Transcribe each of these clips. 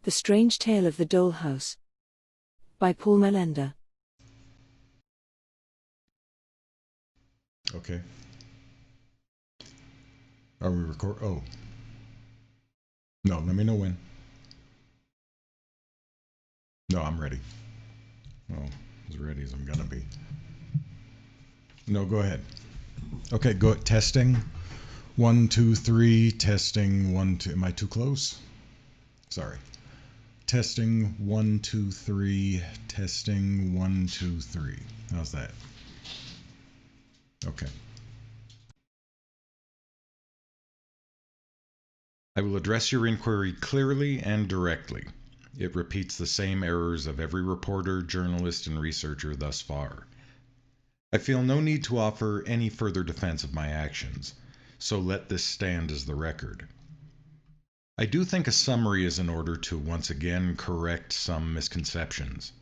The Strange Tale of the Dollhouse by Paul Melender. Okay. Are we record? Oh. No, let me know when. No, I'm ready. Oh, as ready as I'm gonna be. No, go ahead. Okay, go testing. 1, 2, 3. Testing 1, 2. Am I too close? Sorry. Testing 1, 2, 3. Testing 1, 2, 3. How's that? Okay. I will address your inquiry clearly and directly. It repeats the same errors of every reporter, journalist, and researcher thus far. I feel no need to offer any further defense of my actions, so let this stand as the record. I do think a summary is in order to once again correct some misconceptions.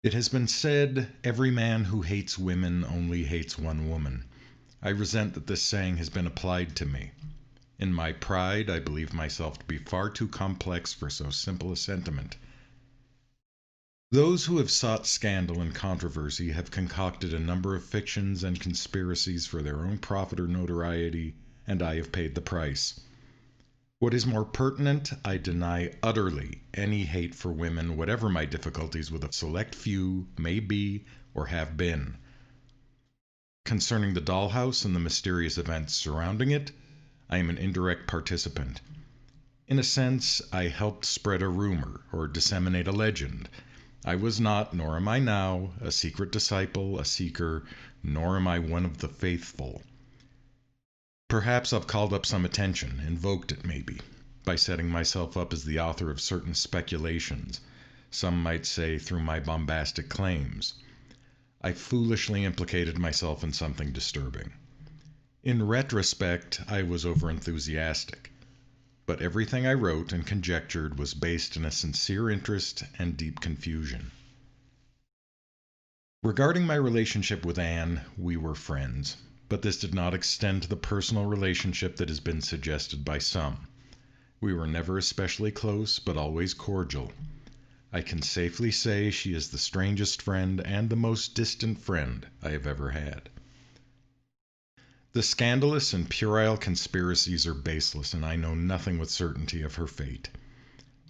It has been said, every man who hates women only hates one woman. I resent that this saying has been applied to me. In my pride, I believe myself to be far too complex for so simple a sentiment. Those who have sought scandal and controversy have concocted a number of fictions and conspiracies for their own profit or notoriety, and I have paid the price. What is more pertinent, I deny utterly any hate for women, whatever my difficulties with a select few may be or have been. Concerning the dollhouse and the mysterious events surrounding it, I am an indirect participant. In a sense, I helped spread a rumor or disseminate a legend. I was not, nor am I now, a secret disciple, a seeker, nor am I one of the faithful. Perhaps I've called up some attention, invoked it maybe, by setting myself up as the author of certain speculations, some might say through my bombastic claims. I foolishly implicated myself in something disturbing. In retrospect, I was overenthusiastic, but everything I wrote and conjectured was based in a sincere interest and deep confusion. Regarding my relationship with Anne, we were friends, but this did not extend to the personal relationship that has been suggested by some. We were never especially close, but always cordial. I can safely say she is the strangest friend and the most distant friend I have ever had. The scandalous and puerile conspiracies are baseless, and I know nothing with certainty of her fate.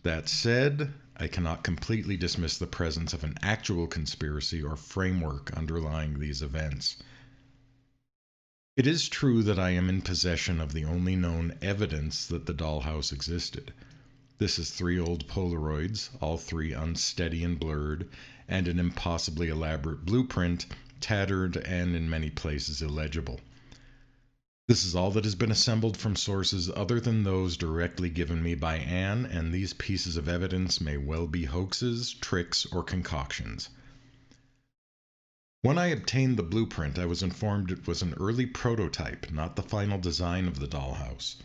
That said, I cannot completely dismiss the presence of an actual conspiracy or framework underlying these events. It is true that I am in possession of the only known evidence that the dollhouse existed. This is 3 old Polaroids, all 3 unsteady and blurred, and an impossibly elaborate blueprint, tattered and in many places illegible. This is all that has been assembled from sources other than those directly given me by Anne, and these pieces of evidence may well be hoaxes, tricks, or concoctions. When I obtained the blueprint, I was informed it was an early prototype, not the final design of the dollhouse.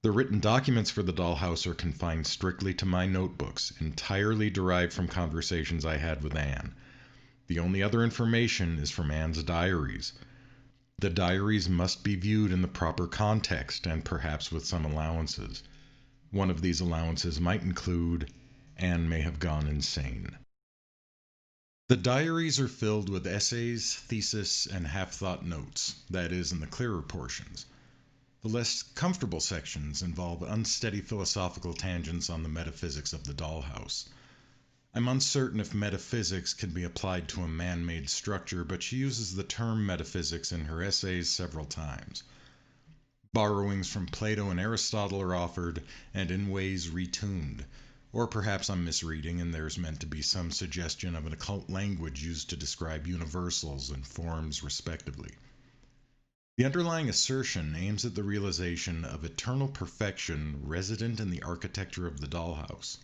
The written documents for the dollhouse are confined strictly to my notebooks, entirely derived from conversations I had with Anne. The only other information is from Anne's diaries. The diaries must be viewed in the proper context and perhaps with some allowances. One of these allowances might include, Anne may have gone insane. The diaries are filled with essays, thesis, and half-thought notes, that is, in the clearer portions. The less comfortable sections involve unsteady philosophical tangents on the metaphysics of the dollhouse. I'm uncertain if metaphysics can be applied to a man-made structure, but she uses the term metaphysics in her essays several times. Borrowings from Plato and Aristotle are offered, and in ways retuned. Or perhaps I'm misreading and there's meant to be some suggestion of an occult language used to describe universals and forms respectively. The underlying assertion aims at the realization of eternal perfection resident in the architecture of the dollhouse.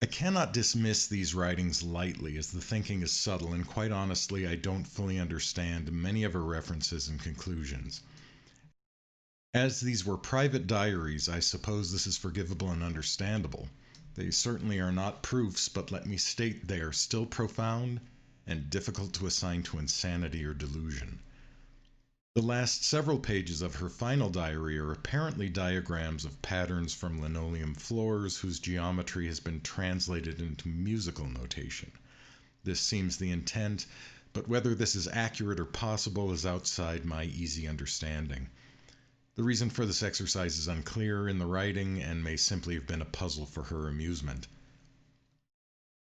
I cannot dismiss these writings lightly, as the thinking is subtle, and quite honestly, I don't fully understand many of her references and conclusions. As these were private diaries, I suppose this is forgivable and understandable. They certainly are not proofs, but let me state they are still profound and difficult to assign to insanity or delusion. The last several pages of her final diary are apparently diagrams of patterns from linoleum floors whose geometry has been translated into musical notation. This seems the intent, but whether this is accurate or possible is outside my easy understanding. The reason for this exercise is unclear in the writing and may simply have been a puzzle for her amusement.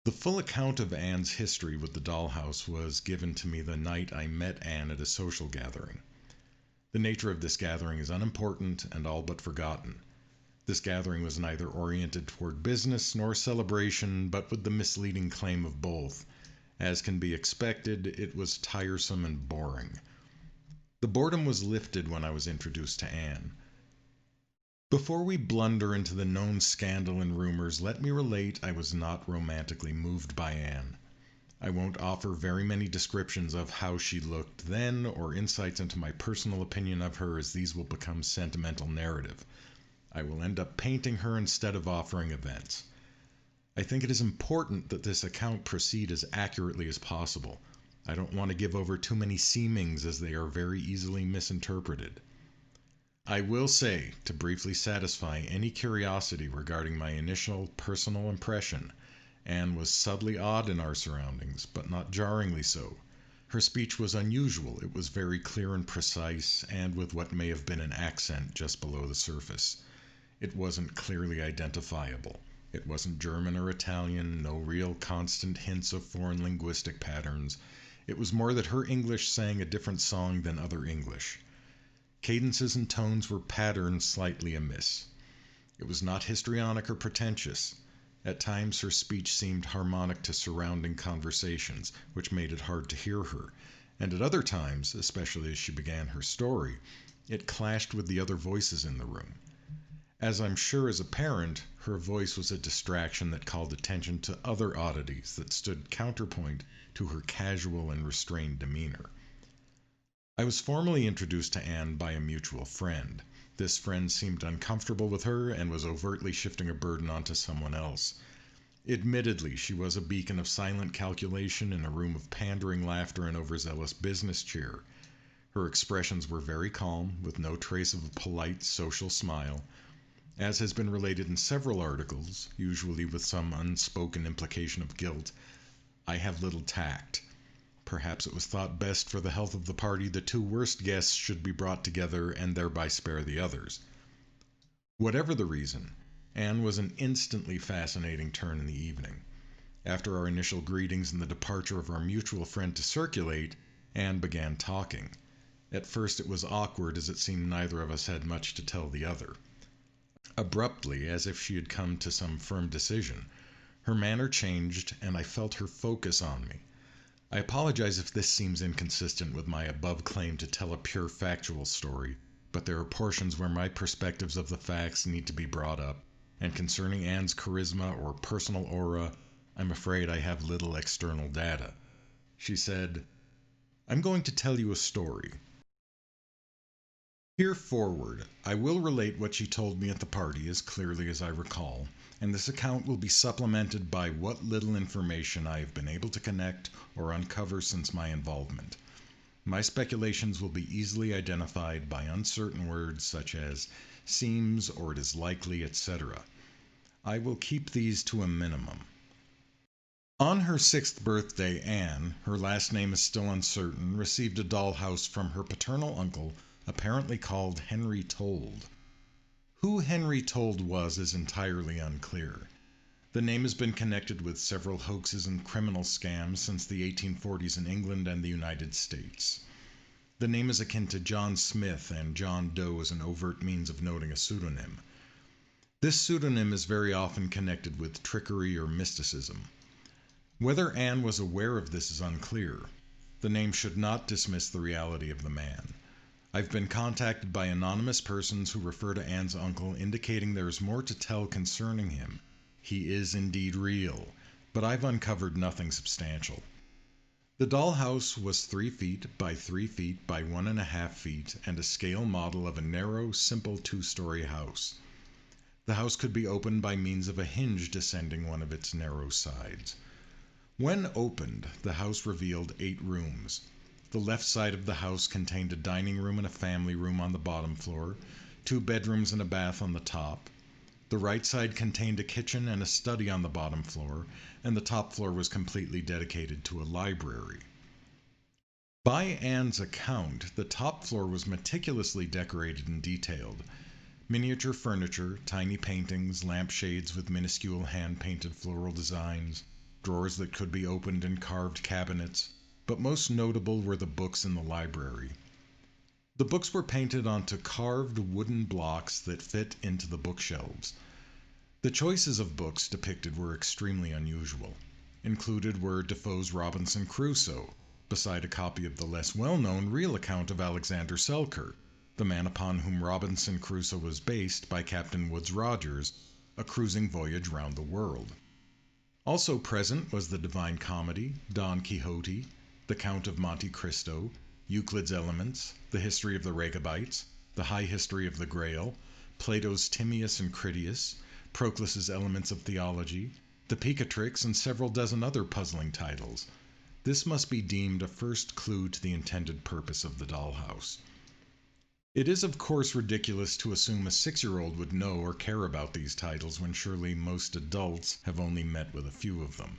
The full account of Anne's history with the dollhouse was given to me the night I met Anne at a social gathering. The nature of this gathering is unimportant and all but forgotten. This gathering was neither oriented toward business nor celebration, but with the misleading claim of both. As can be expected, it was tiresome and boring. The boredom was lifted when I was introduced to Anne. Before we blunder into the known scandal and rumors, let me relate I was not romantically moved by Anne. I won't offer very many descriptions of how she looked then or insights into my personal opinion of her, as these will become sentimental narrative. I will end up painting her instead of offering events. I think it is important that this account proceed as accurately as possible. I don't want to give over too many seemings, as they are very easily misinterpreted. I will say, to briefly satisfy any curiosity regarding my initial personal impression, Anne was subtly odd in our surroundings, but not jarringly so. Her speech was unusual. It was very clear and precise, and with what may have been an accent just below the surface. It wasn't clearly identifiable. It wasn't German or Italian, no real constant hints of foreign linguistic patterns. It was more that her English sang a different song than other English. Cadences and tones were patterned slightly amiss. It was not histrionic or pretentious. At times her speech seemed harmonic to surrounding conversations, which made it hard to hear her, and at other times, especially as she began her story, it clashed with the other voices in the room. As I'm sure as a parent, her voice was a distraction that called attention to other oddities that stood counterpoint to her casual and restrained demeanor. I was formally introduced to Anne by a mutual friend. This friend seemed uncomfortable with her and was overtly shifting a burden onto someone else. Admittedly, she was a beacon of silent calculation in a room of pandering laughter and overzealous business cheer. Her expressions were very calm, with no trace of a polite social smile. As has been related in several articles, usually with some unspoken implication of guilt, I have little tact. Perhaps it was thought best for the health of the party the two worst guests should be brought together and thereby spare the others. Whatever the reason, Anne was an instantly fascinating turn in the evening. After our initial greetings and the departure of our mutual friend to circulate, Anne began talking. At first it was awkward, as it seemed neither of us had much to tell the other. Abruptly, as if she had come to some firm decision, her manner changed, and I felt her focus on me. I apologize if this seems inconsistent with my above claim to tell a pure factual story, but there are portions where my perspectives of the facts need to be brought up, and concerning Anne's charisma or personal aura, I'm afraid I have little external data. She said, "I'm going to tell you a story. Hereforward, I will relate what she told me at the party as clearly as I recall, and this account will be supplemented by what little information I have been able to connect or uncover since my involvement. My speculations will be easily identified by uncertain words such as seems or it is likely, etc. I will keep these to a minimum. On her 6th birthday, Anne, her last name is still uncertain, received a dollhouse from her paternal uncle, apparently called Henry Told. Who Henry Told was is entirely unclear. The name has been connected with several hoaxes and criminal scams since the 1840s in England and the United States. The name is akin to John Smith, and John Doe is an overt means of noting a pseudonym. This pseudonym is very often connected with trickery or mysticism. Whether Anne was aware of this is unclear. The name should not dismiss the reality of the man. I've been contacted by anonymous persons who refer to Anne's uncle, indicating there is more to tell concerning him. He is indeed real, but I've uncovered nothing substantial. The dollhouse was 3 feet by 3 feet by 1.5 feet and a scale model of a narrow, simple 2-story house. The house could be opened by means of a hinge descending one of its narrow sides. When opened, the house revealed 8 rooms. The left side of the house contained a dining room and a family room on the bottom floor, 2 bedrooms and a bath on the top. The right side contained a kitchen and a study on the bottom floor, and the top floor was completely dedicated to a library. By Anne's account, the top floor was meticulously decorated and detailed. Miniature furniture, tiny paintings, lampshades with minuscule hand-painted floral designs, drawers that could be opened and carved cabinets, but most notable were the books in the library. The books were painted onto carved wooden blocks that fit into the bookshelves. The choices of books depicted were extremely unusual. Included were Defoe's Robinson Crusoe, beside a copy of the less well-known real account of Alexander Selkirk, the man upon whom Robinson Crusoe was based by Captain Woodes Rogers, A Cruising Voyage Round the World. Also present was the Divine Comedy, Don Quixote, The Count of Monte Cristo, Euclid's Elements, The History of the Rechabites, The High History of the Grail, Plato's Timaeus and Critias, Proclus's Elements of Theology, The Picatrix, and several dozen other puzzling titles. This must be deemed a first clue to the intended purpose of the dollhouse. It is of course ridiculous to assume a 6-year-old would know or care about these titles when surely most adults have only met with a few of them.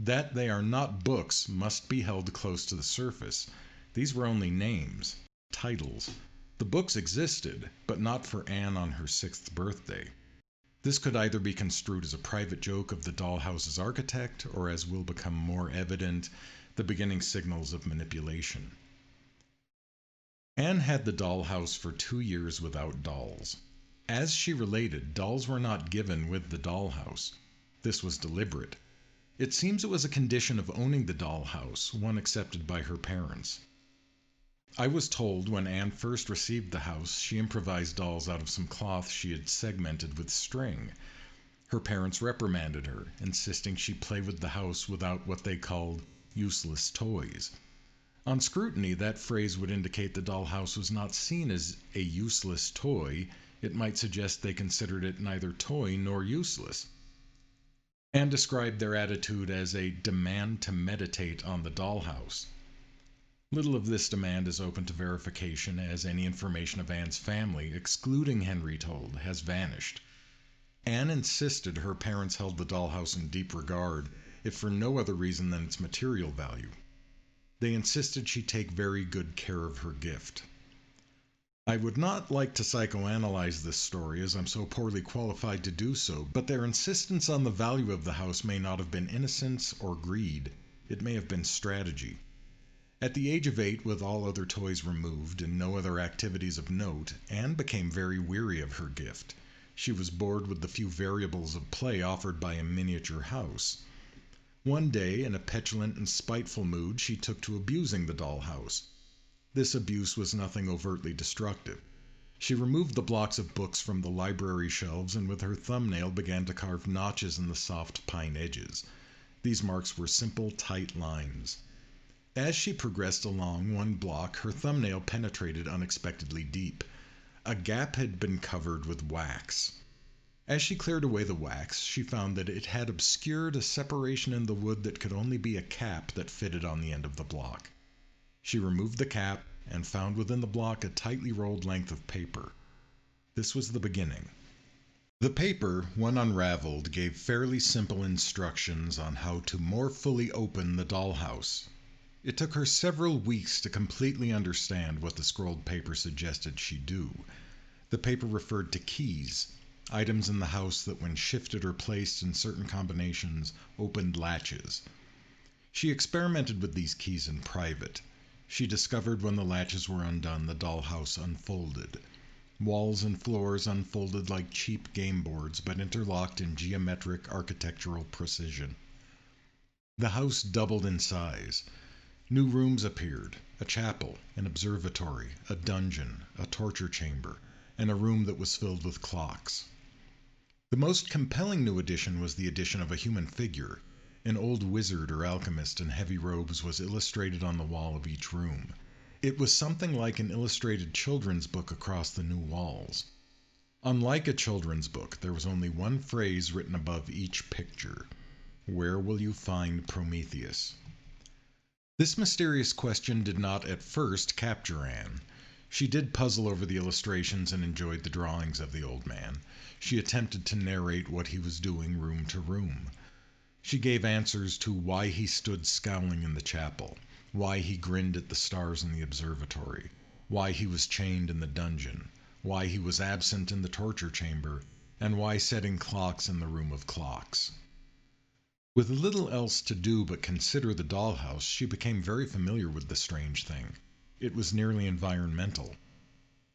That they are not books must be held close to the surface. These were only names, titles. The books existed, but not for Anne on her 6th birthday. This could either be construed as a private joke of the dollhouse's architect, or, as will become more evident, the beginning signals of manipulation. Anne had the dollhouse for 2 years without dolls. As she related, dolls were not given with the dollhouse. This was deliberate. It seems it was a condition of owning the dollhouse, one accepted by her parents. I was told when Anne first received the house, she improvised dolls out of some cloth she had segmented with string. Her parents reprimanded her, insisting she play with the house without what they called useless toys. On scrutiny, that phrase would indicate the dollhouse was not seen as a useless toy. It might suggest they considered it neither toy nor useless. Anne described their attitude as a demand to meditate on the dollhouse. Little of this demand is open to verification, as any information of Anne's family, excluding Henry told, has vanished. Anne insisted her parents held the dollhouse in deep regard, if for no other reason than its material value. They insisted she take very good care of her gift. I would not like to psychoanalyze this story, as I'm so poorly qualified to do so, but their insistence on the value of the house may not have been innocence or greed. It may have been strategy. At the age of 8, with all other toys removed and no other activities of note, Anne became very weary of her gift. She was bored with the few variables of play offered by a miniature house. One day, in a petulant and spiteful mood, she took to abusing the dollhouse. This abuse was nothing overtly destructive. She removed the blocks of books from the library shelves and with her thumbnail began to carve notches in the soft pine edges. These marks were simple, tight lines. As she progressed along one block, her thumbnail penetrated unexpectedly deep. A gap had been covered with wax. As she cleared away the wax, she found that it had obscured a separation in the wood that could only be a cap that fitted on the end of the block. She removed the cap and found within the block a tightly rolled length of paper. This was the beginning. The paper, when unraveled, gave fairly simple instructions on how to more fully open the dollhouse. It took her several weeks to completely understand what the scrolled paper suggested she do. The paper referred to keys, items in the house that when shifted or placed in certain combinations opened latches. She experimented with these keys in private. She discovered when the latches were undone, the dollhouse unfolded. Walls and floors unfolded like cheap game boards, but interlocked in geometric architectural precision. The house doubled in size. New rooms appeared, a chapel, an observatory, a dungeon, a torture chamber, and a room that was filled with clocks. The most compelling new addition was the addition of a human figure. An old wizard or alchemist in heavy robes was illustrated on the wall of each room. It was something like an illustrated children's book across the new walls. Unlike a children's book, there was only one phrase written above each picture: "Where will you find Prometheus?" This mysterious question did not at first capture Anne. She did puzzle over the illustrations and enjoyed the drawings of the old man. She attempted to narrate what he was doing room to room. She gave answers to why he stood scowling in the chapel, why he grinned at the stars in the observatory, why he was chained in the dungeon, why he was absent in the torture chamber, and why setting clocks in the room of clocks. With little else to do but consider the dollhouse, she became very familiar with the strange thing. It was nearly environmental.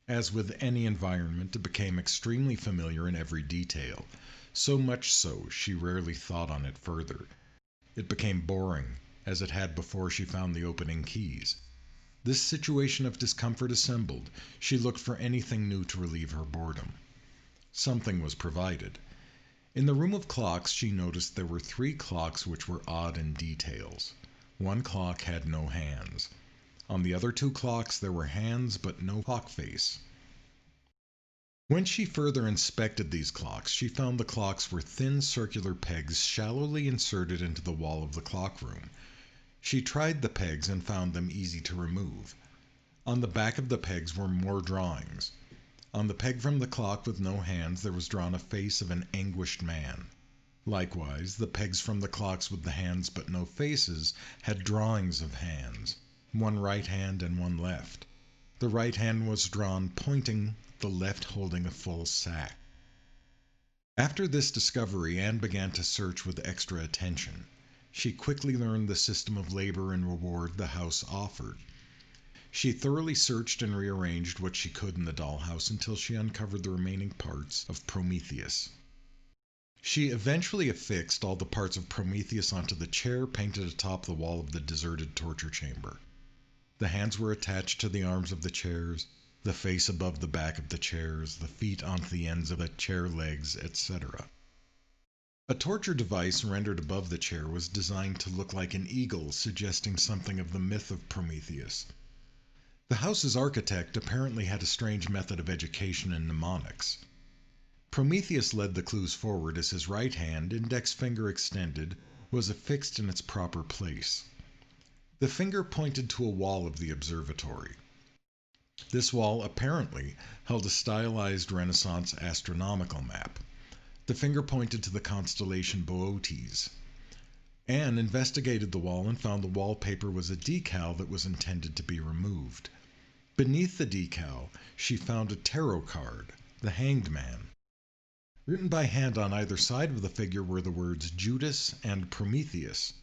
As with any environment, it became extremely familiar in every detail. So much so, she rarely thought on it further. It became boring, as it had before she found the opening keys. This situation of discomfort assembled, she looked for anything new to relieve her boredom. Something was provided. In the room of clocks, she noticed there were 3 clocks which were odd in details. One clock had no hands. On the other 2 clocks there were hands but no clock face. When she further inspected these clocks, she found the clocks were thin circular pegs shallowly inserted into the wall of the clock room. She tried the pegs and found them easy to remove. On the back of the pegs were more drawings. On the peg from the clock with no hands there was drawn a face of an anguished man. Likewise, the pegs from the clocks with the hands but no faces had drawings of hands, one right hand and one left. The right hand was drawn pointing, the left holding a full sack. After this discovery, Anne began to search with extra attention. She quickly learned the system of labor and reward the house offered. She thoroughly searched and rearranged what she could in the dollhouse until she uncovered the remaining parts of Prometheus. She eventually affixed all the parts of Prometheus onto the chair painted atop the wall of the deserted torture chamber. The hands were attached to the arms of the chairs, the face above the back of the chairs, the feet onto the ends of the chair legs, etc. A torture device rendered above the chair was designed to look like an eagle, suggesting something of the myth of Prometheus. The house's architect apparently had a strange method of education in mnemonics. Prometheus led the clues forward as his right hand, index finger extended, was affixed in its proper place. The finger pointed to a wall of the observatory. This wall apparently held a stylized Renaissance astronomical map. The finger pointed to the constellation Boötes. Anne investigated the wall and found the wallpaper was a decal that was intended to be removed. Beneath the decal, she found a tarot card, the Hanged Man. Written by hand on either side of the figure were the words Judas and Prometheus.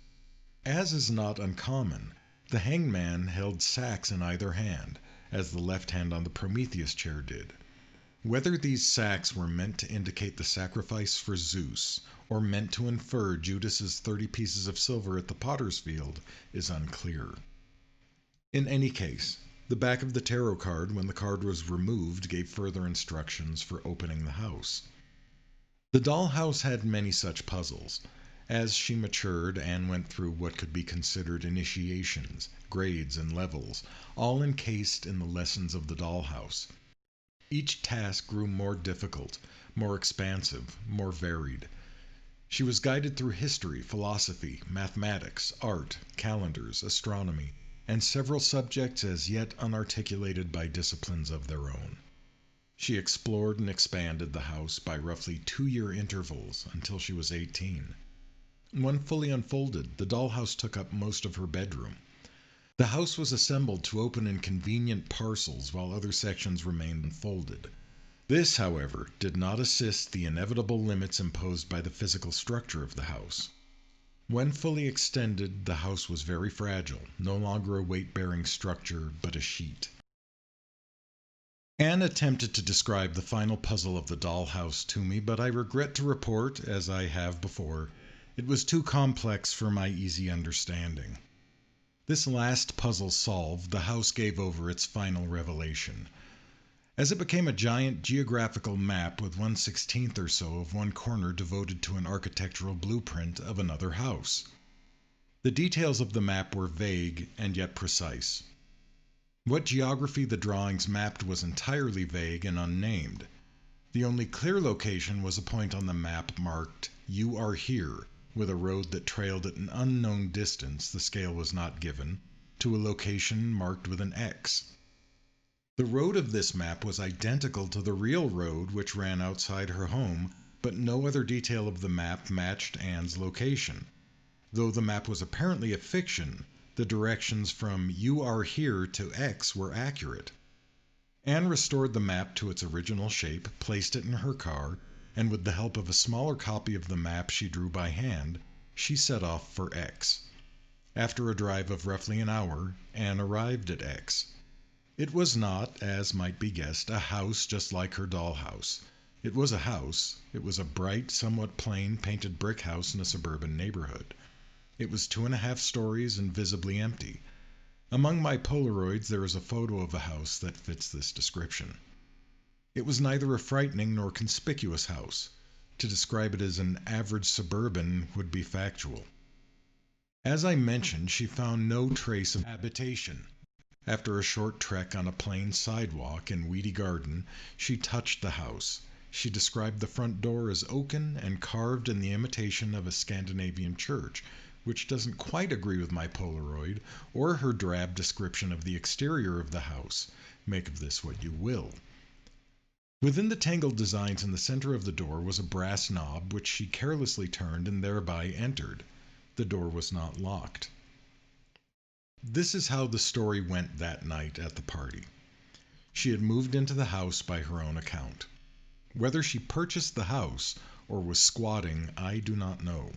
As is not uncommon, the Hanged Man held sacks in either hand, as the left hand on the Prometheus chair did. Whether these sacks were meant to indicate the sacrifice for Zeus, or meant to infer Judas's 30 pieces of silver at the potter's field, is unclear. In any case, the back of the tarot card, when the card was removed, gave further instructions for opening the house. The dollhouse had many such puzzles. As she matured, Anne went through what could be considered initiations, grades, and levels, all encased in the lessons of the dollhouse. Each task grew more difficult, more expansive, more varied. She was guided through history, philosophy, mathematics, art, calendars, astronomy, and several subjects as yet unarticulated by disciplines of their own. She explored and expanded the house by roughly 2-year intervals until she was 18. When fully unfolded, the dollhouse took up most of her bedroom. The house was assembled to open in convenient parcels while other sections remained unfolded. This, however, did not assist the inevitable limits imposed by the physical structure of the house. When fully extended, the house was very fragile, no longer a weight-bearing structure, but a sheet. Anne attempted to describe the final puzzle of the dollhouse to me, but I regret to report, as I have before, it was too complex for my easy understanding. This last puzzle solved, the house gave over its final revelation. As it became a giant geographical map with 1/16 or so of one corner devoted to an architectural blueprint of another house. The details of the map were vague and yet precise. What geography the drawings mapped was entirely vague and unnamed. The only clear location was a point on the map marked, "You are here," with a road that trailed at an unknown distance, the scale was not given, to a location marked with an X. The road of this map was identical to the real road which ran outside her home, but no other detail of the map matched Anne's location. Though the map was apparently a fiction, the directions from "You are here" to X were accurate. Anne restored the map to its original shape, placed it in her car, and with the help of a smaller copy of the map she drew by hand, she set off for X. After a drive of roughly an hour, Anne arrived at X. It was not, as might be guessed, a house just like her dollhouse. It was a house. It was a bright, somewhat plain, painted brick house in a suburban neighborhood. It was 2.5 stories and visibly empty. Among my Polaroids there is a photo of a house that fits this description. It was neither a frightening nor conspicuous house. To describe it as an average suburban would be factual. As I mentioned, she found no trace of habitation. After a short trek on a plain sidewalk and weedy garden, she touched the house. She described the front door as oaken and carved in the imitation of a Scandinavian church, which doesn't quite agree with my Polaroid or her drab description of the exterior of the house. Make of this what you will. Within the tangled designs in the center of the door was a brass knob which she carelessly turned and thereby entered. The door was not locked. This is how the story went that night at the party. She had moved into the house by her own account. Whether she purchased the house or was squatting, I do not know.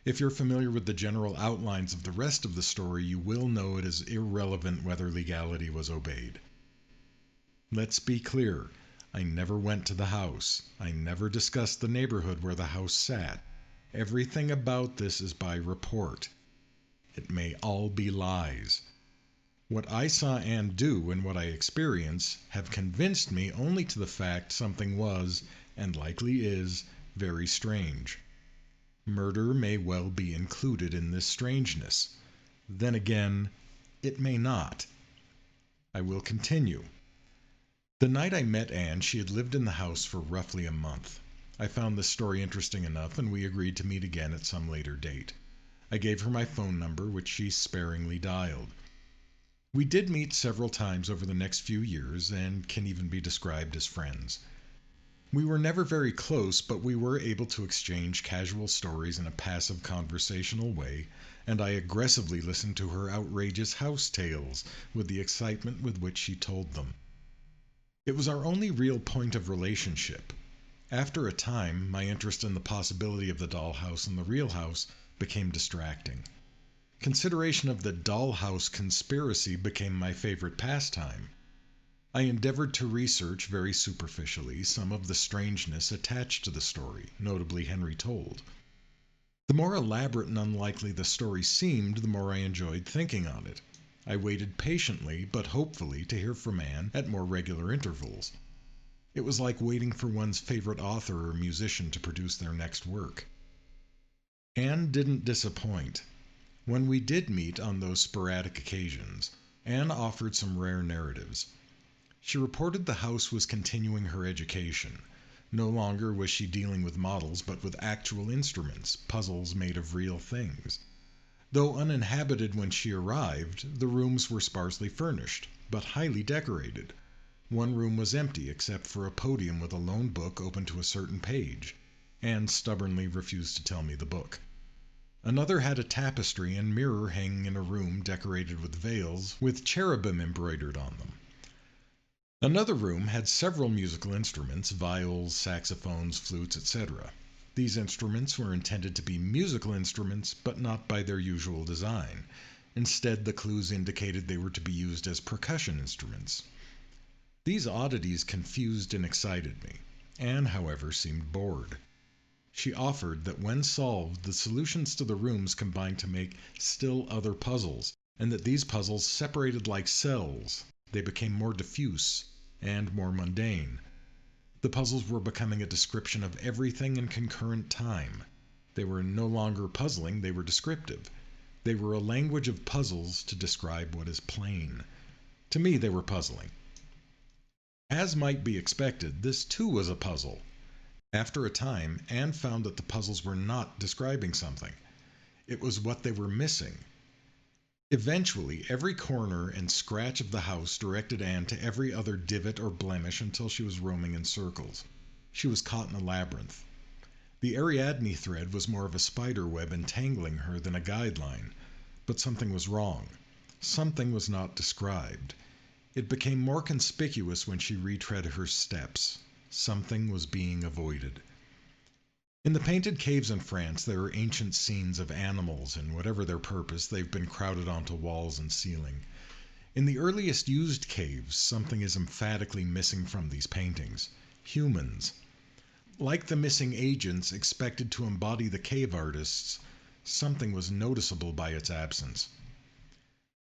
If you're familiar with the general outlines of the rest of the story, you will know it is irrelevant whether legality was obeyed. Let's be clear. I never went to the house. I never discussed the neighborhood where the house sat. Everything about this is by report. It may all be lies. What I saw Anne do and what I experience have convinced me only to the fact something was, and likely is, very strange. Murder may well be included in this strangeness. Then again, it may not. I will continue. The night I met Anne, she had lived in the house for roughly a month. I found this story interesting enough, and we agreed to meet again at some later date. I gave her my phone number, which she sparingly dialed. We did meet several times over the next few years, and can even be described as friends. We were never very close, but we were able to exchange casual stories in a passive conversational way, and I aggressively listened to her outrageous house tales with the excitement with which she told them. It was our only real point of relationship. After a time, my interest in the possibility of the dollhouse and the real house became distracting. Consideration of the dollhouse conspiracy became my favorite pastime. I endeavored to research very superficially some of the strangeness attached to the story, notably Henry Told. The more elaborate and unlikely the story seemed, the more I enjoyed thinking on it. I waited patiently but hopefully to hear from Anne at more regular intervals. It was like waiting for one's favorite author or musician to produce their next work. Anne didn't disappoint. When we did meet on those sporadic occasions, Anne offered some rare narratives. She reported the house was continuing her education. No longer was she dealing with models, but with actual instruments, puzzles made of real things. Though uninhabited when she arrived, the rooms were sparsely furnished, but highly decorated. One room was empty except for a podium with a lone book open to a certain page. Anne stubbornly refused to tell me the book. Another had a tapestry and mirror hanging in a room decorated with veils with cherubim embroidered on them. Another room had several musical instruments, viols, saxophones, flutes, etc. These instruments were intended to be musical instruments, but not by their usual design. Instead, the clues indicated they were to be used as percussion instruments. These oddities confused and excited me. Anne, however, seemed bored. She offered that when solved, the solutions to the rooms combined to make still other puzzles, and that these puzzles separated like cells. They became more diffuse and more mundane. The puzzles were becoming a description of everything in concurrent time. They were no longer puzzling, they were descriptive. They were a language of puzzles to describe what is plain. To me, they were puzzling. As might be expected, this too was a puzzle. After a time, Anne found that the puzzles were not describing something. It was what they were missing. Eventually, every corner and scratch of the house directed Anne to every other divot or blemish until she was roaming in circles. She was caught in a labyrinth. The Ariadne thread was more of a spider web entangling her than a guideline. But something was wrong. Something was not described. It became more conspicuous when she retread her steps. Something was being avoided. In the painted caves in France, there are ancient scenes of animals, and whatever their purpose, they've been crowded onto walls and ceiling. In the earliest used caves, something is emphatically missing from these paintings. Humans. Like the missing agents expected to embody the cave artists, something was noticeable by its absence.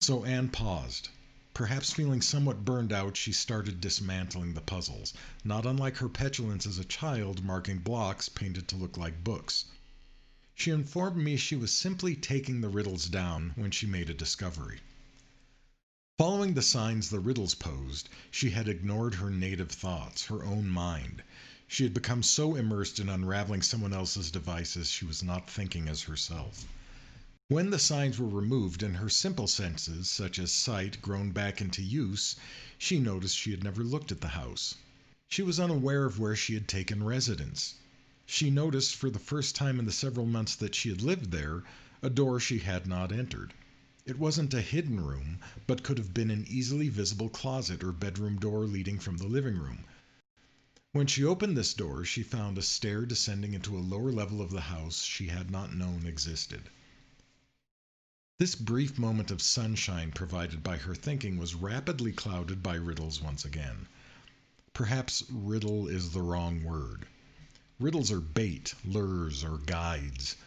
So Anne paused. Perhaps feeling somewhat burned out, she started dismantling the puzzles, not unlike her petulance as a child marking blocks painted to look like books. She informed me she was simply taking the riddles down when she made a discovery. Following the signs the riddles posed, she had ignored her native thoughts, her own mind. She had become so immersed in unraveling someone else's devices she was not thinking as herself. When the signs were removed and her simple senses, such as sight, grown back into use, she noticed she had never looked at the house. She was unaware of where she had taken residence. She noticed, for the first time in the several months that she had lived there, a door she had not entered. It wasn't a hidden room, but could have been an easily visible closet or bedroom door leading from the living room. When she opened this door, she found a stair descending into a lower level of the house she had not known existed. This brief moment of sunshine provided by her thinking was rapidly clouded by riddles once again. Perhaps riddle is the wrong word. Riddles are bait, lures, or guides.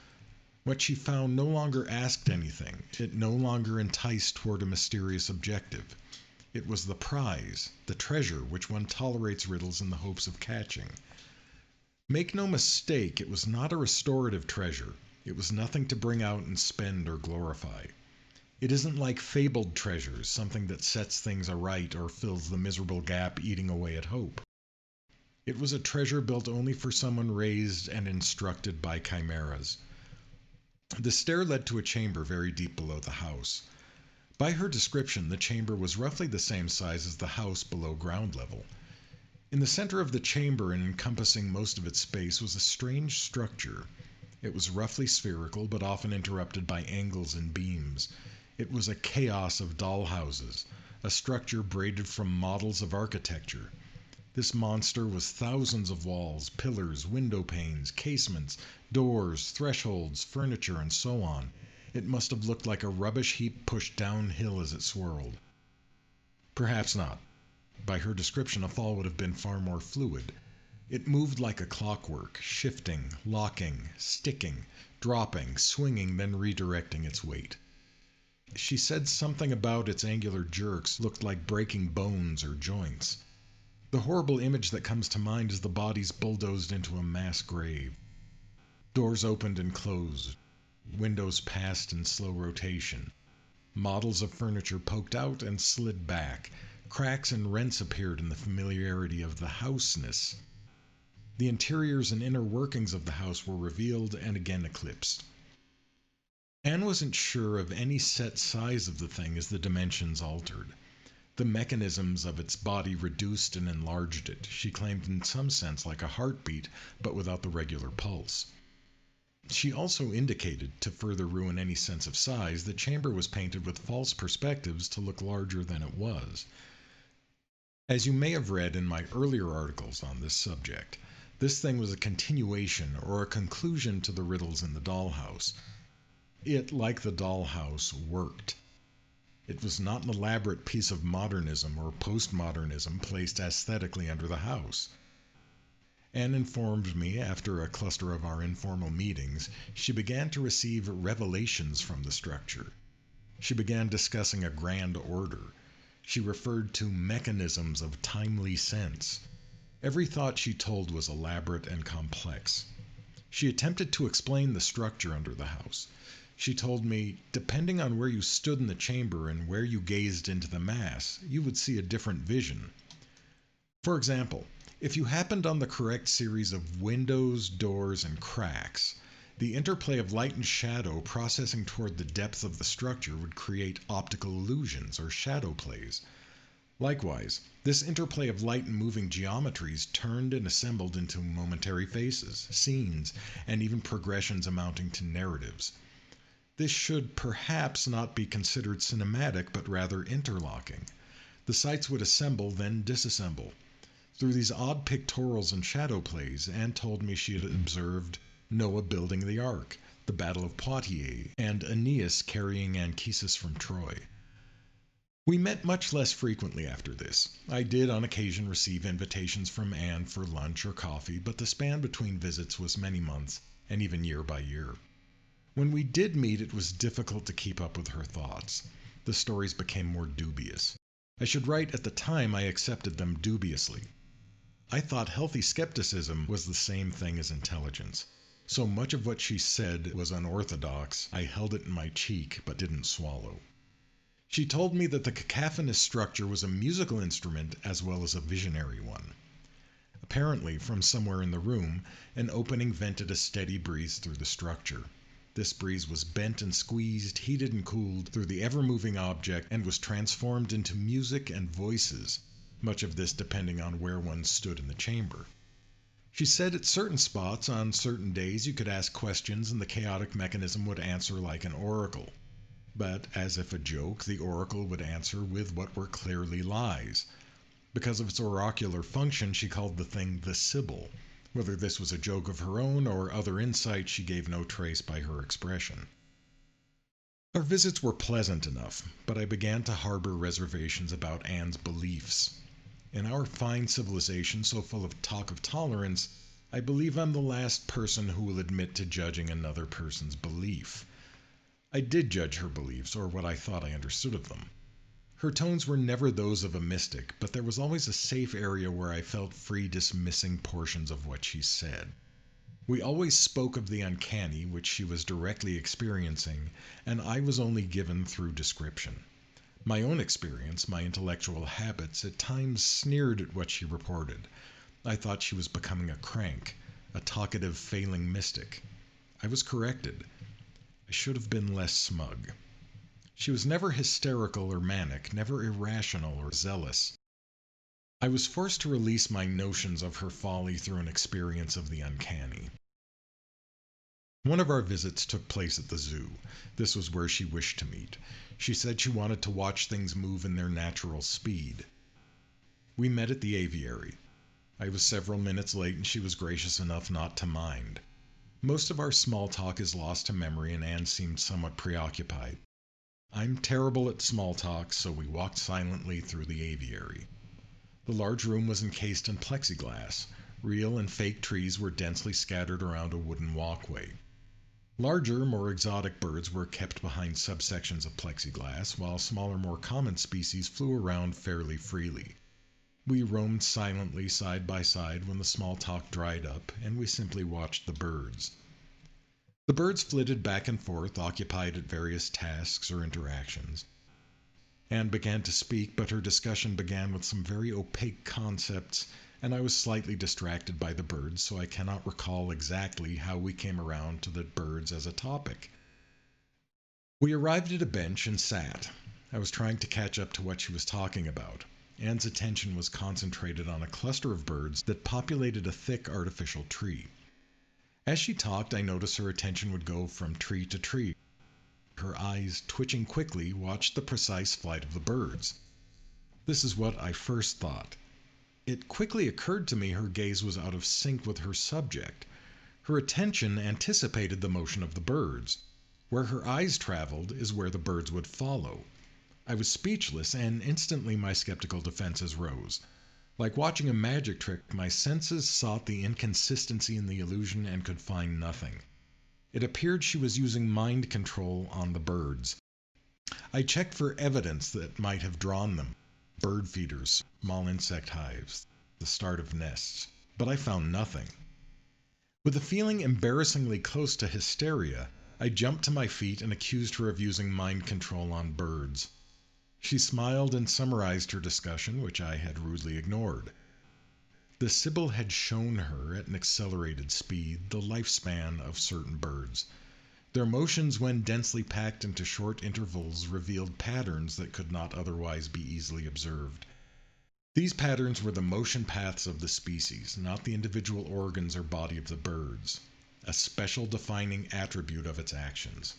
What she found no longer asked anything. It no longer enticed toward a mysterious objective. It was the prize, the treasure which one tolerates riddles in the hopes of catching. Make no mistake, it was not a restorative treasure. It was nothing to bring out and spend or glorify. It isn't like fabled treasures, something that sets things aright or fills the miserable gap eating away at hope. It was a treasure built only for someone raised and instructed by chimeras. The stair led to a chamber very deep below the house. By her description, the chamber was roughly the same size as the house below ground level. In the center of the chamber and encompassing most of its space was a strange structure. It was roughly spherical, but often interrupted by angles and beams. It was a chaos of dollhouses, a structure braided from models of architecture. This monster was thousands of walls, pillars, window panes, casements, doors, thresholds, furniture, and so on. It must have looked like a rubbish heap pushed downhill as it swirled. Perhaps not. By her description, a fall would have been far more fluid. It moved like a clockwork, shifting, locking, sticking, dropping, swinging, then redirecting its weight. She said something about its angular jerks looked like breaking bones or joints. The horrible image that comes to mind is the bodies bulldozed into a mass grave. Doors opened and closed. Windows passed in slow rotation. Models of furniture poked out and slid back. Cracks and rents appeared in the familiarity of the houseness. The interiors and inner workings of the house were revealed and again eclipsed. Anne wasn't sure of any set size of the thing as the dimensions altered. The mechanisms of its body reduced and enlarged it, she claimed in some sense like a heartbeat, but without the regular pulse. She also indicated, to further ruin any sense of size, the chamber was painted with false perspectives to look larger than it was. As you may have read in my earlier articles on this subject, this thing was a continuation or a conclusion to the riddles in the dollhouse. It, like the dollhouse, worked. It was not an elaborate piece of modernism or postmodernism placed aesthetically under the house. Anne informed me, after a cluster of our informal meetings, she began to receive revelations from the structure. She began discussing a grand order. She referred to mechanisms of timely sense. Every thought she told was elaborate and complex. She attempted to explain the structure under the house. She told me, depending on where you stood in the chamber and where you gazed into the mass, you would see a different vision. For example, if you happened on the correct series of windows, doors, and cracks, The interplay of light and shadow processing toward the depth of the structure would create optical illusions or shadow plays. Likewise, this interplay of light and moving geometries turned and assembled into momentary faces, scenes, and even progressions amounting to narratives. This should perhaps not be considered cinematic, but rather interlocking. The sights would assemble, then disassemble. Through these odd pictorials and shadow plays, Anne told me she had observed Noah building the ark, the Battle of Poitiers, and Aeneas carrying Anchises from Troy. We met much less frequently after this. I did on occasion receive invitations from Anne for lunch or coffee, but the span between visits was many months, and even year by year. When we did meet, it was difficult to keep up with her thoughts. The stories became more dubious. I should write, at the time I accepted them dubiously. I thought healthy skepticism was the same thing as intelligence. So much of what she said was unorthodox, I held it in my cheek but didn't swallow. She told me that the cacophonous structure was a musical instrument as well as a visionary one. Apparently, from somewhere in the room, an opening vented a steady breeze through the structure. This breeze was bent and squeezed, heated and cooled through the ever-moving object and was transformed into music and voices, much of this depending on where one stood in the chamber. She said at certain spots on certain days you could ask questions and the chaotic mechanism would answer like an oracle. But, as if a joke, the oracle would answer with what were clearly lies. Because of its oracular function, she called the thing the Sibyl. Whether this was a joke of her own or other insight, she gave no trace by her expression. Our visits were pleasant enough, but I began to harbor reservations about Anne's beliefs. In our fine civilization so full of talk of tolerance, I believe I'm the last person who will admit to judging another person's belief. I did judge her beliefs, or what I thought I understood of them. Her tones were never those of a mystic, but there was always a safe area where I felt free dismissing portions of what she said. We always spoke of the uncanny, which she was directly experiencing, and I was only given through description. My own experience, my intellectual habits, at times sneered at what she reported. I thought she was becoming a crank, a talkative, failing mystic. I was corrected. I should have been less smug. She was never hysterical or manic, never irrational or zealous. I was forced to release my notions of her folly through an experience of the uncanny. One of our visits took place at the zoo. This was where she wished to meet. She said she wanted to watch things move in their natural speed. We met at the aviary. I was several minutes late and she was gracious enough not to mind. Most of our small talk is lost to memory and Anne seemed somewhat preoccupied. I'm terrible at small talk, so we walked silently through the aviary. The large room was encased in plexiglass. Real and fake trees were densely scattered around a wooden walkway. Larger, more exotic birds were kept behind subsections of plexiglass, while smaller, more common species flew around fairly freely. We roamed silently side by side when the small talk dried up, and we simply watched the birds. The birds flitted back and forth, occupied at various tasks or interactions. Anne began to speak, but her discussion began with some very opaque concepts, and I was slightly distracted by the birds, so I cannot recall exactly how we came around to the birds as a topic. We arrived at a bench and sat. I was trying to catch up to what she was talking about. Anne's attention was concentrated on a cluster of birds that populated a thick artificial tree. As she talked, I noticed her attention would go from tree to tree. Her eyes, twitching quickly, watched the precise flight of the birds. This is what I first thought. It quickly occurred to me her gaze was out of sync with her subject. Her attention anticipated the motion of the birds. Where her eyes traveled is where the birds would follow. I was speechless, and instantly my skeptical defenses rose. Like watching a magic trick, my senses sought the inconsistency in the illusion and could find nothing. It appeared she was using mind control on the birds. I checked for evidence that might have drawn them. Bird feeders, small insect hives, the start of nests. But I found nothing. With a feeling embarrassingly close to hysteria, I jumped to my feet and accused her of using mind control on birds. She smiled and summarized her discussion, which I had rudely ignored. The Sibyl had shown her, at an accelerated speed, the lifespan of certain birds. Their motions, when densely packed into short intervals, revealed patterns that could not otherwise be easily observed. These patterns were the motion paths of the species, not the individual organs or body of the birds, a special defining attribute of its actions.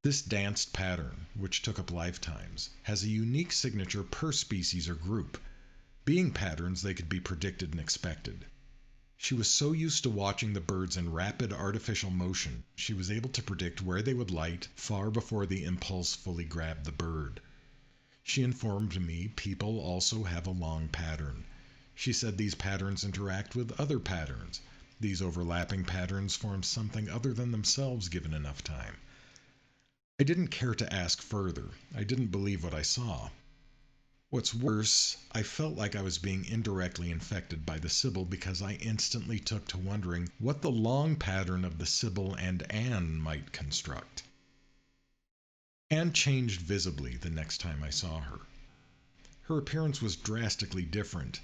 This danced pattern, which took up lifetimes, has a unique signature per species or group. Being patterns, they could be predicted and expected. She was so used to watching the birds in rapid artificial motion, she was able to predict where they would light far before the impulse fully grabbed the bird. She informed me people also have a long pattern. She said these patterns interact with other patterns. These overlapping patterns form something other than themselves given enough time. I didn't care to ask further. I didn't believe what I saw. What's worse, I felt like I was being indirectly infected by the Sibyl because I instantly took to wondering what the long pattern of the Sibyl and Anne might construct. Anne changed visibly the next time I saw her. Her appearance was drastically different.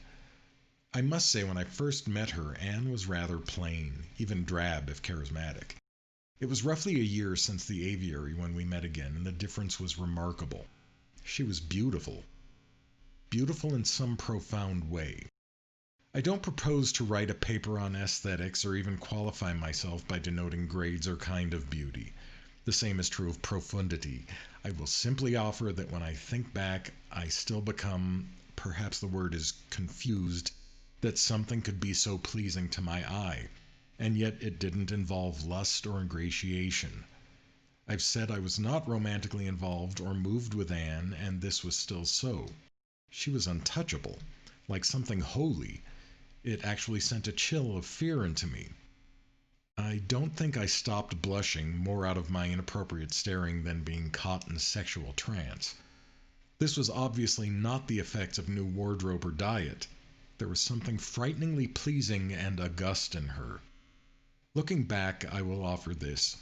I must say when I first met her, Anne was rather plain, even drab if charismatic. It was roughly a year since the aviary when we met again, and the difference was remarkable. She was beautiful. Beautiful in some profound way. I don't propose to write a paper on aesthetics or even qualify myself by denoting grades or kind of beauty. The same is true of profundity. I will simply offer that when I think back, I still become, perhaps the word is confused, that something could be so pleasing to my eye, and yet it didn't involve lust or ingratiation. I've said I was not romantically involved or moved with Anne, and this was still so. She was untouchable, like something holy. It actually sent a chill of fear into me. I don't think I stopped blushing more out of my inappropriate staring than being caught in sexual trance. This was obviously not the effects of new wardrobe or diet. There was something frighteningly pleasing and august in her. Looking back, I will offer this.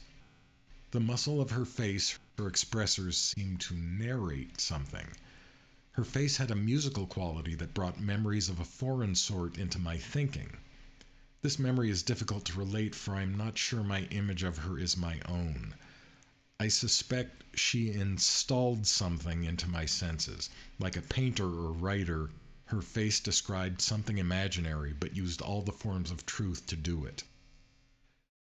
The muscle of her face, her expressors seemed to narrate something. Her face had a musical quality that brought memories of a foreign sort into my thinking. This memory is difficult to relate, for I am not sure my image of her is my own. I suspect she installed something into my senses. Like a painter or writer, her face described something imaginary, but used all the forms of truth to do it.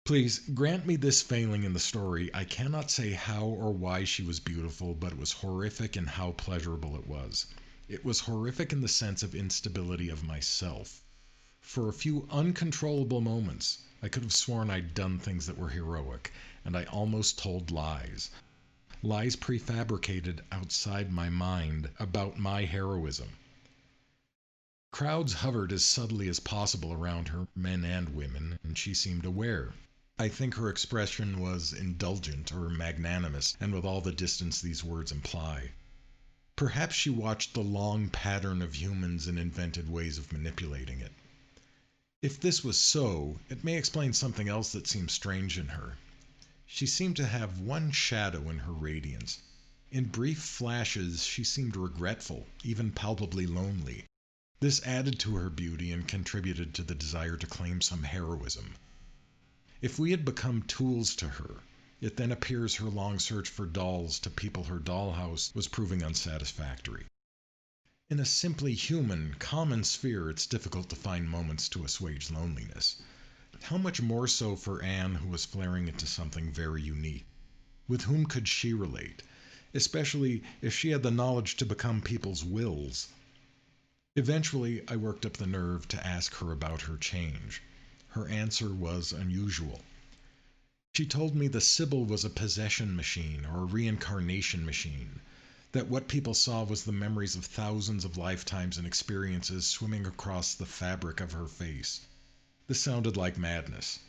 Please grant me this failing in the story. I cannot say how or why she was beautiful, but it was horrific in how pleasurable it was. It was horrific in the sense of instability of myself. For a few uncontrollable moments, I could have sworn I'd done things that were heroic, and I almost told lies. Lies prefabricated outside my mind about my heroism. Crowds hovered as subtly as possible around her, men and women, and she seemed aware. I think her expression was indulgent or magnanimous, and with all the distance these words imply. Perhaps she watched the long pattern of humans and invented ways of manipulating it. If this was so, it may explain something else that seemed strange in her. She seemed to have one shadow in her radiance. In brief flashes, she seemed regretful, even palpably lonely. This added to her beauty and contributed to the desire to claim some heroism. If we had become tools to her, it then appears her long search for dolls to people her dollhouse was proving unsatisfactory. In a simply human, common sphere, it's difficult to find moments to assuage loneliness. How much more so for Anne, who was flaring into something very unique? With whom could she relate? Especially if she had the knowledge to become people's wills. Eventually, I worked up the nerve to ask her about her change. Her answer was unusual. She told me the Sibyl was a possession machine or a reincarnation machine, that what people saw was the memories of thousands of lifetimes and experiences swimming across the fabric of her face. This sounded like madness.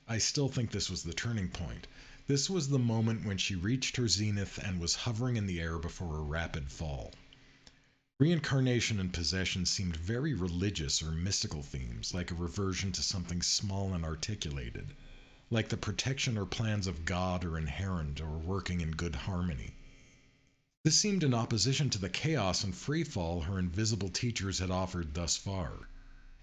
I still think this was the turning point. This was the moment when she reached her zenith and was hovering in the air before a rapid fall. Reincarnation and possession seemed very religious or mystical themes, like a reversion to something small and articulated, like the protection or plans of God are inherent or working in good harmony. This seemed in opposition to the chaos and free fall her invisible teachers had offered thus far.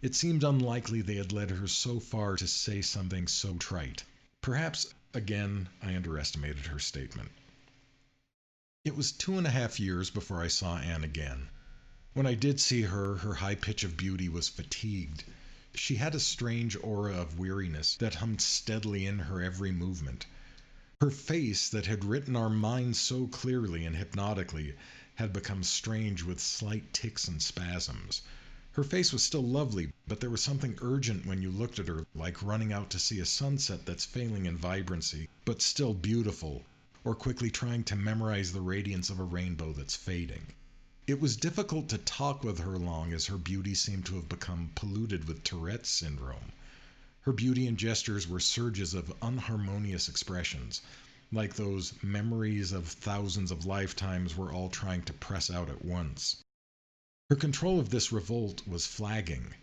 It seemed unlikely they had led her so far to say something so trite. Perhaps, again, I underestimated her statement. It was 2.5 years before I saw Anne again. When I did see her, her high pitch of beauty was fatigued. She had a strange aura of weariness that hummed steadily in her every movement. Her face, that had written our minds so clearly and hypnotically, had become strange with slight tics and spasms. Her face was still lovely, but there was something urgent when you looked at her, like running out to see a sunset that's failing in vibrancy, but still beautiful, or quickly trying to memorize the radiance of a rainbow that's fading. It was difficult to talk with her long, as her beauty seemed to have become polluted with Tourette's syndrome. Her beauty and gestures were surges of unharmonious expressions, like those memories of thousands of lifetimes we're all trying to press out at once. Her control of this revolt was flagging.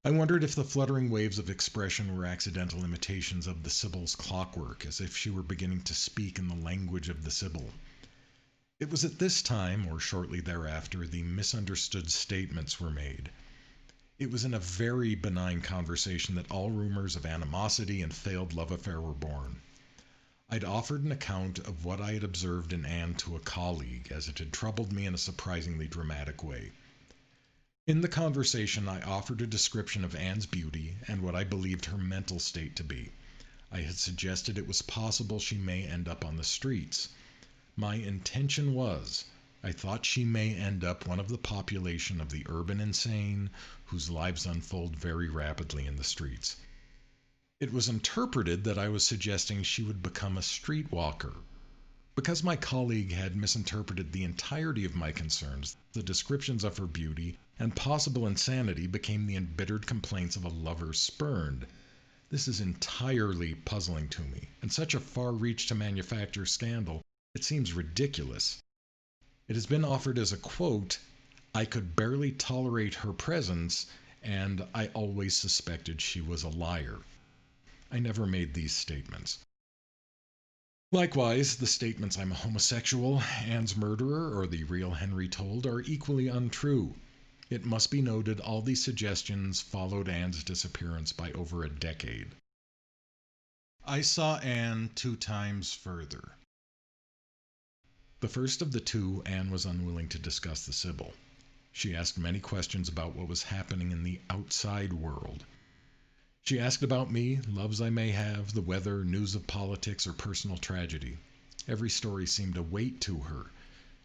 I wondered if the fluttering waves of expression were accidental imitations of the Sibyl's clockwork, as if she were beginning to speak in the language of the Sibyl. It was at this time, or shortly thereafter, the misunderstood statements were made. It was in a very benign conversation that all rumors of animosity and failed love affair were born. I'd offered an account of what I had observed in Anne to a colleague, as it had troubled me in a surprisingly dramatic way. In the conversation, I offered a description of Anne's beauty and what I believed her mental state to be. I had suggested it was possible she may end up on the streets. My intention was, I thought she may end up one of the population of the urban insane whose lives unfold very rapidly in the streets. It was interpreted that I was suggesting she would become a streetwalker. Because my colleague had misinterpreted the entirety of my concerns, the descriptions of her beauty and possible insanity became the embittered complaints of a lover spurned. This is entirely puzzling to me, and such a far reach to manufacture scandal, it seems ridiculous. It has been offered as a quote, "I could barely tolerate her presence, and I always suspected she was a liar." I never made these statements. Likewise, the statements I'm a homosexual, Anne's murderer, or the real Henry told are equally untrue. It must be noted all these suggestions followed Anne's disappearance by over a decade. I saw Anne 2 times further. The first of the 2, Anne was unwilling to discuss the Sibyl. She asked many questions about what was happening in the outside world. She asked about me, loves I may have, the weather, news of politics, or personal tragedy. Every story seemed a weight to her.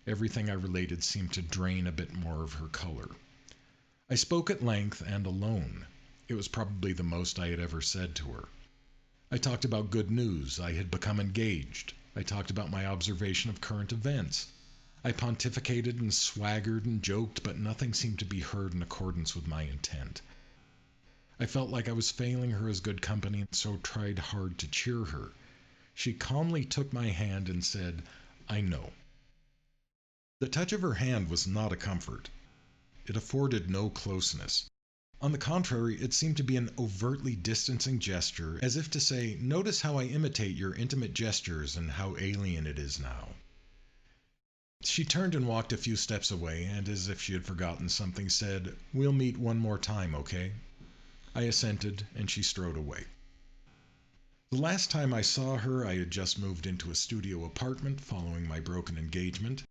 Everything I related seemed to drain a bit more of her color. I spoke at length and alone. It was probably the most I had ever said to her. I talked about good news. I had become engaged. I talked about my observation of current events. I pontificated and swaggered and joked, but nothing seemed to be heard in accordance with my intent. I felt like I was failing her as good company, and so tried hard to cheer her. She calmly took my hand and said, "I know." The touch of her hand was not a comfort. It afforded no closeness. On the contrary, it seemed to be an overtly distancing gesture, as if to say, "Notice how I imitate your intimate gestures and how alien it is now." She turned and walked a few steps away, and as if she had forgotten something, said, "We'll meet one more time, okay?" I assented, and she strode away. The last time I saw her, I had just moved into a studio apartment following my broken engagement.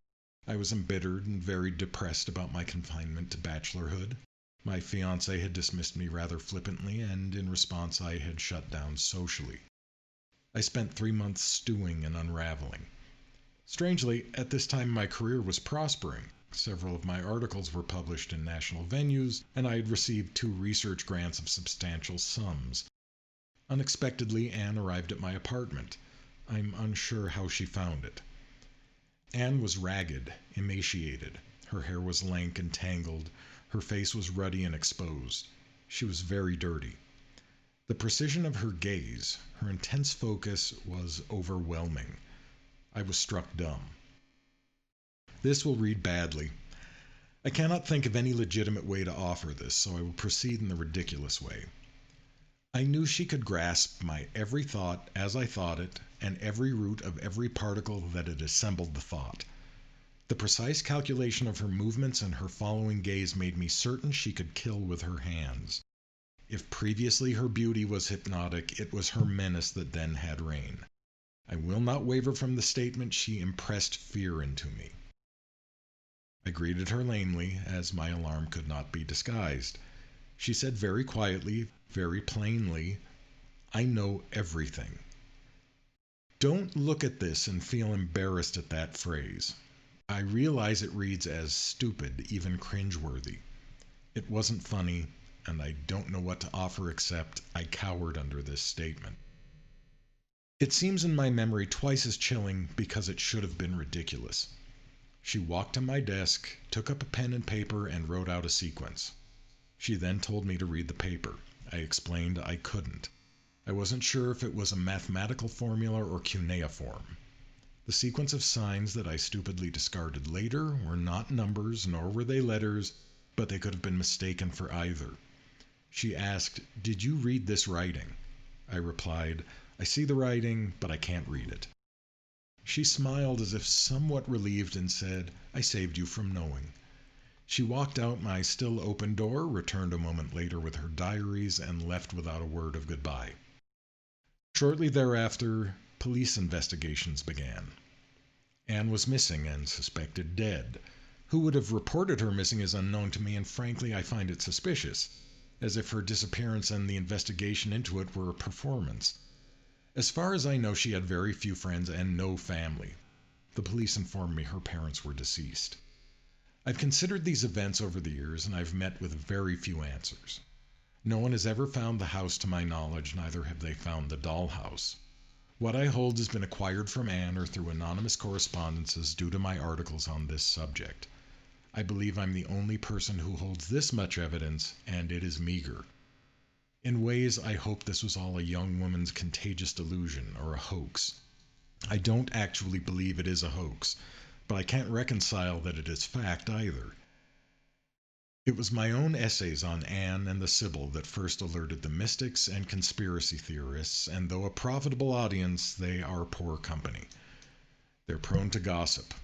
I was embittered and very depressed about my confinement to bachelorhood. My fiancé had dismissed me rather flippantly, and in response I had shut down socially. I spent 3 months stewing and unraveling. Strangely, at this time my career was prospering. Several of my articles were published in national venues, and I had received 2 research grants of substantial sums. Unexpectedly, Anne arrived at my apartment. I'm unsure how she found it. Anne was ragged, emaciated. Her hair was lank and tangled. Her face was ruddy and exposed. She was very dirty. The precision of her gaze, her intense focus, was overwhelming. I was struck dumb. This will read badly. I cannot think of any legitimate way to offer this, so I will proceed in the ridiculous way. I knew she could grasp my every thought as I thought it, and every root of every particle that had assembled the thought. The precise calculation of her movements and her following gaze made me certain she could kill with her hands. If previously her beauty was hypnotic, it was her menace that then had reign. I will not waver from the statement she impressed fear into me. I greeted her lamely, as my alarm could not be disguised. She said very quietly, very plainly, "I know everything." Don't look at this and feel embarrassed at that phrase. I realize it reads as stupid, even cringeworthy. It wasn't funny, and I don't know what to offer except I cowered under this statement. It seems in my memory twice as chilling because it should have been ridiculous. She walked to my desk, took up a pen and paper, and wrote out a sequence. She then told me to read the paper. I explained I couldn't. I wasn't sure if it was a mathematical formula or cuneiform. The sequence of signs that I stupidly discarded later were not numbers, nor were they letters, but they could have been mistaken for either. She asked, "Did you read this writing?" I replied, "I see the writing, but I can't read it." She smiled as if somewhat relieved and said, "I saved you from knowing." She walked out my still open door, returned a moment later with her diaries, and left without a word of goodbye. Shortly thereafter, police investigations began. Anne was missing and suspected dead. Who would have reported her missing is unknown to me, and frankly I find it suspicious, as if her disappearance and the investigation into it were a performance. As far as I know, she had very few friends and no family. The police informed me her parents were deceased. I've considered these events over the years, and I've met with very few answers. No one has ever found the house to my knowledge, neither have they found the dollhouse. What I hold has been acquired from Anne or through anonymous correspondences due to my articles on this subject. I believe I'm the only person who holds this much evidence, and it is meager. In ways, I hope this was all a young woman's contagious delusion or a hoax. I don't actually believe it is a hoax, but I can't reconcile that it is fact either. It was my own essays on Anne and the Sibyl that first alerted the mystics and conspiracy theorists, and though a profitable audience, they are poor company. They're prone to gossip.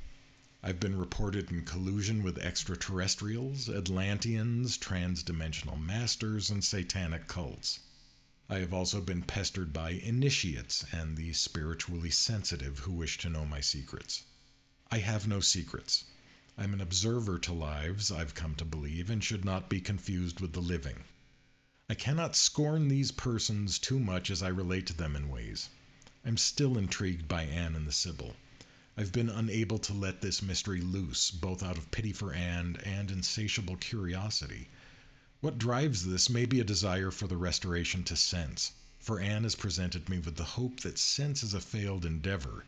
I've been reported in collusion with extraterrestrials, Atlanteans, trans-dimensional masters, and satanic cults. I have also been pestered by initiates and the spiritually sensitive who wish to know my secrets. I have no secrets. I'm an observer to lives, I've come to believe, and should not be confused with the living. I cannot scorn these persons too much as I relate to them in ways. I'm still intrigued by Anne and the Sibyl. I've been unable to let this mystery loose, both out of pity for Anne and insatiable curiosity. What drives this may be a desire for the restoration to sense, for Anne has presented me with the hope that sense is a failed endeavor.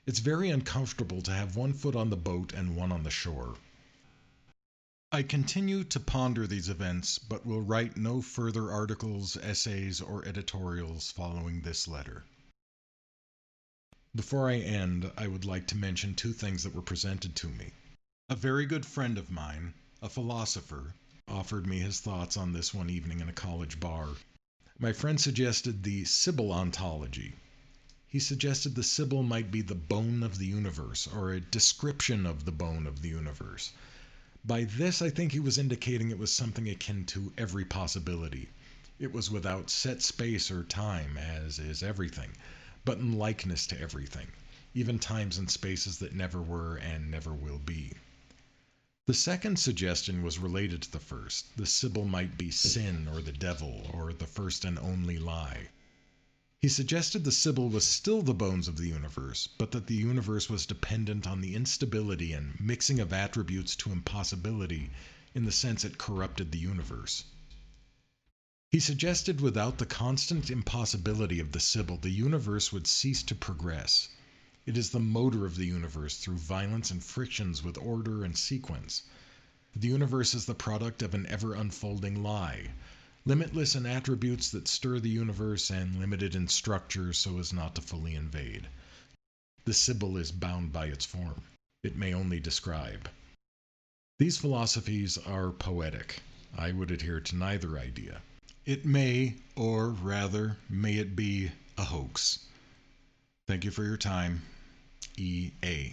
It's very uncomfortable to have one foot on the boat and one on the shore. I continue to ponder these events, but will write no further articles, essays, or editorials following this letter. Before I end, I would like to mention two things that were presented to me. A very good friend of mine, a philosopher, offered me his thoughts on this one evening in a college bar. My friend suggested the Sibyl ontology. He suggested the Sibyl might be the bone of the universe, or a description of the bone of the universe. By this, I think he was indicating it was something akin to every possibility. It was without set space or time, as is everything, but in likeness to everything, even times and spaces that never were and never will be. The second suggestion was related to the first. The Sibyl might be sin or the devil, or the first and only lie. He suggested the Sibyl was still the bones of the universe, but that the universe was dependent on the instability and mixing of attributes to impossibility in the sense it corrupted the universe. He suggested without the constant impossibility of the Sibyl, the universe would cease to progress. It is the motor of the universe through violence and frictions with order and sequence. The universe is the product of an ever-unfolding lie, limitless in attributes that stir the universe and limited in structure so as not to fully invade. The Sibyl is bound by its form. It may only describe. These philosophies are poetic. I would adhere to neither idea. It may, or rather, may it be, a hoax. Thank you for your time. E.A.